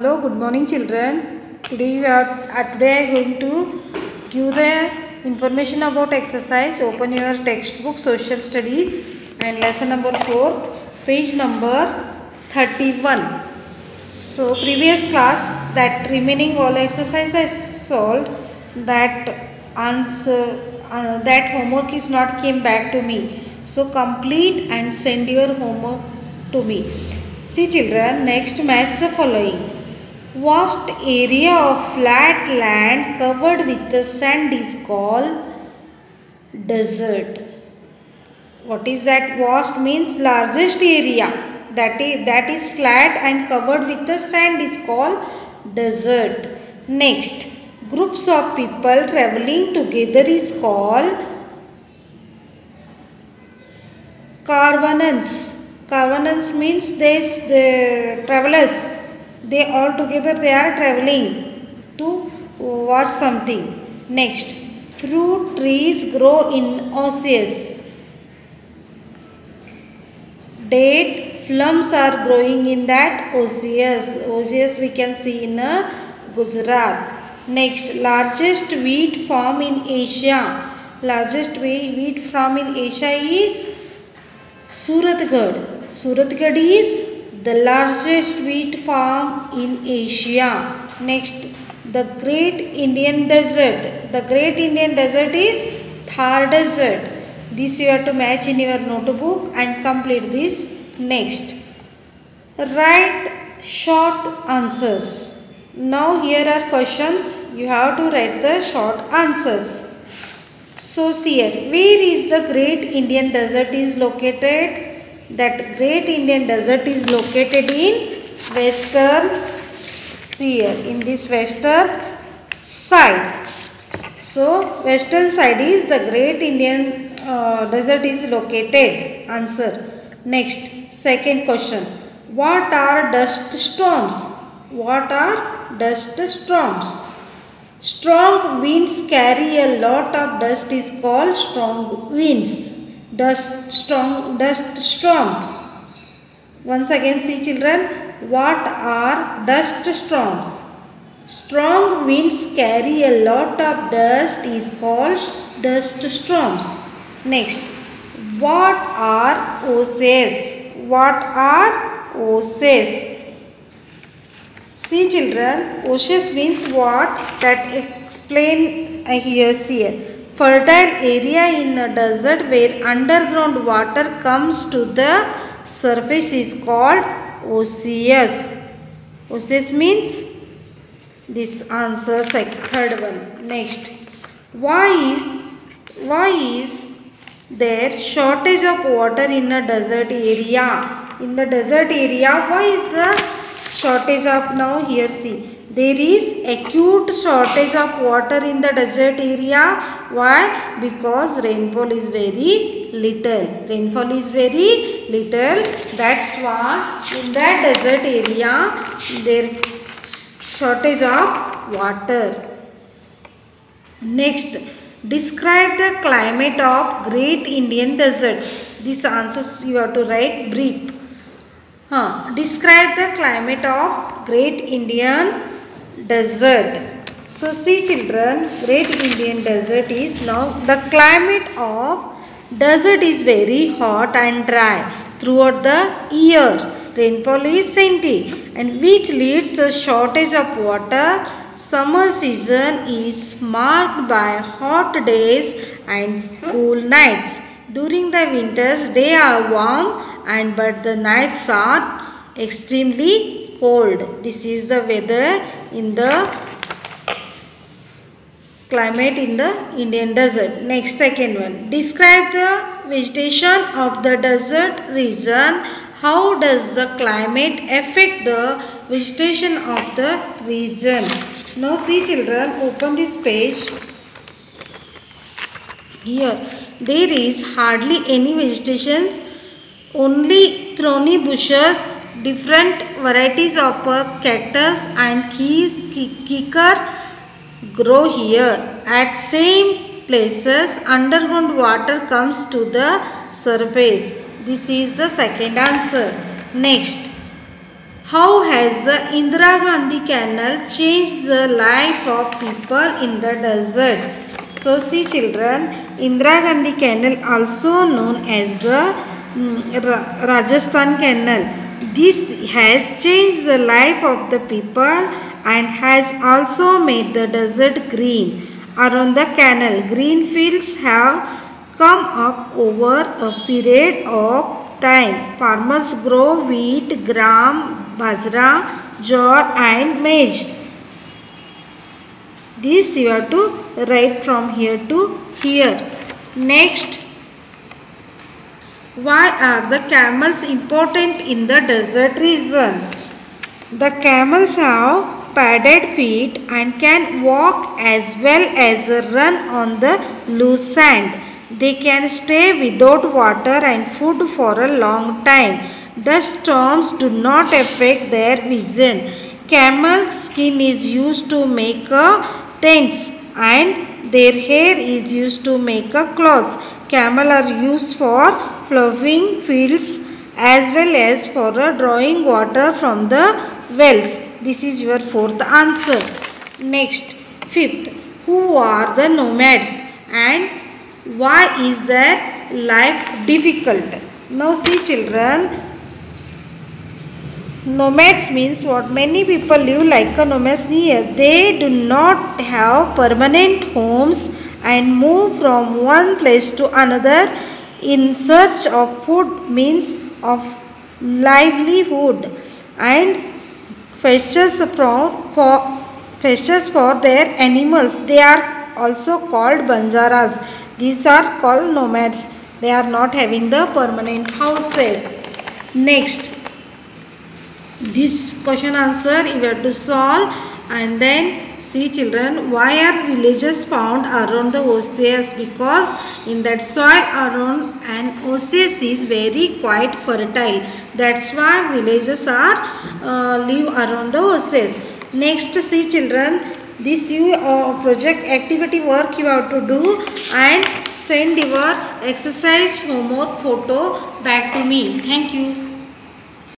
Hello, good morning children. Today I am going to give the information about exercise. Open your textbook social studies and lesson number 4th, page number 31. So previous class that remaining all exercise I solved, that answer that homework is not came back to me. So complete and send your homework to me. See children, next match the following. Vast area of flat land covered with the sand is called desert. What is that? Vast means largest area that is flat and covered with the sand is called desert. Next, groups of people traveling together is called caravans. Caravans means the travelers. They all together they are traveling to watch something. Next, fruit trees grow in oases. Date plums are growing in that oasis. Oasis we can see in Gujarat. Next, largest wheat farm in Asia. Largest wheat farm in Asia is Suratgarh. Suratgarh is the largest wheat farm in Asia. Next, the Great Indian Desert. The Great Indian Desert is Thar Desert. This you have to match in your notebook and complete this. Next, write short answers. Now here are questions. You have to write the short answers. So see here, where is the Great Indian Desert is located? That Great Indian Desert is located in western, see here, in this western side. So western side is the Great Indian Desert is located. Answer. Next, second question. What are dust storms? What are dust storms? Strong winds carry a lot of dust is called strong winds. Dust storms. Once again see children, what are dust storms? Strong winds carry a lot of dust is called dust storms. Next, what are oases? What are oases? See children, oasis means what? That explain here here. Fertile area in a desert where underground water comes to the surface is called oasis. Oasis means this answer, third one. Next, why is there shortage of water in a desert area? In the desert area, why is the shortage of? Now here see. There is acute shortage of water in the desert area. Why? Because rainfall is very little. Rainfall is very little. That's why in that desert area there shortage of water. Next, describe the climate of Great Indian Desert. This answers you have to write brief. Describe the climate of Great Indian Desert. So see children, Great Indian Desert is now the climate of desert is very hot and dry throughout the year. Rainfall is scanty and which leads to shortage of water. Summer season is marked by hot days and cool nights. During the winters, days are warm but the nights are extremely cold. This is the weather in the climate in the Indian desert. Next, second one. Describe the vegetation of the desert region. How does the climate affect the vegetation of the region? Now see children, open this page. Here, there is hardly any vegetations, only thorny bushes, different varieties of cactus and kikar grow here. At same places, underground water comes to the surface. This is the second answer. Next, How has the Indira Gandhi Canal changed the life of people in the desert? So see children, Indira Gandhi Canal, also known as the Rajasthan Canal. This has changed the life of the people and has also made the desert green. Around the canal, green fields have come up over a period of time. Farmers grow wheat, gram, bajra, jowar and maize. This you have to write from here to here. Next, why are the camels important in the desert region? The camels have padded feet and can walk as well as run on the loose sand. They can stay without water and food for a long time. Dust storms do not affect their vision. Camel skin is used to make tents and their hair is used to make clothes. Camel are used for plowing fields as well as for drawing water from the wells. This is your fourth answer. Next, fifth, who are the nomads and why is their life difficult? Now see children, nomads means what? Many people live like a nomads here. They do not have permanent homes and move from one place to another in search of food, means of livelihood, and pastures for their animals. They are also called banjaras. These are called nomads. They are not having the permanent houses. Next, this question answer you have to solve, and then see children, why are villages found around the oasis? Because in that soil around an oasis is very quite fertile. That's why villages are live around the oasis. Next, see children, this you project activity work you have to do and send your exercise homework photo back to me. Thank you.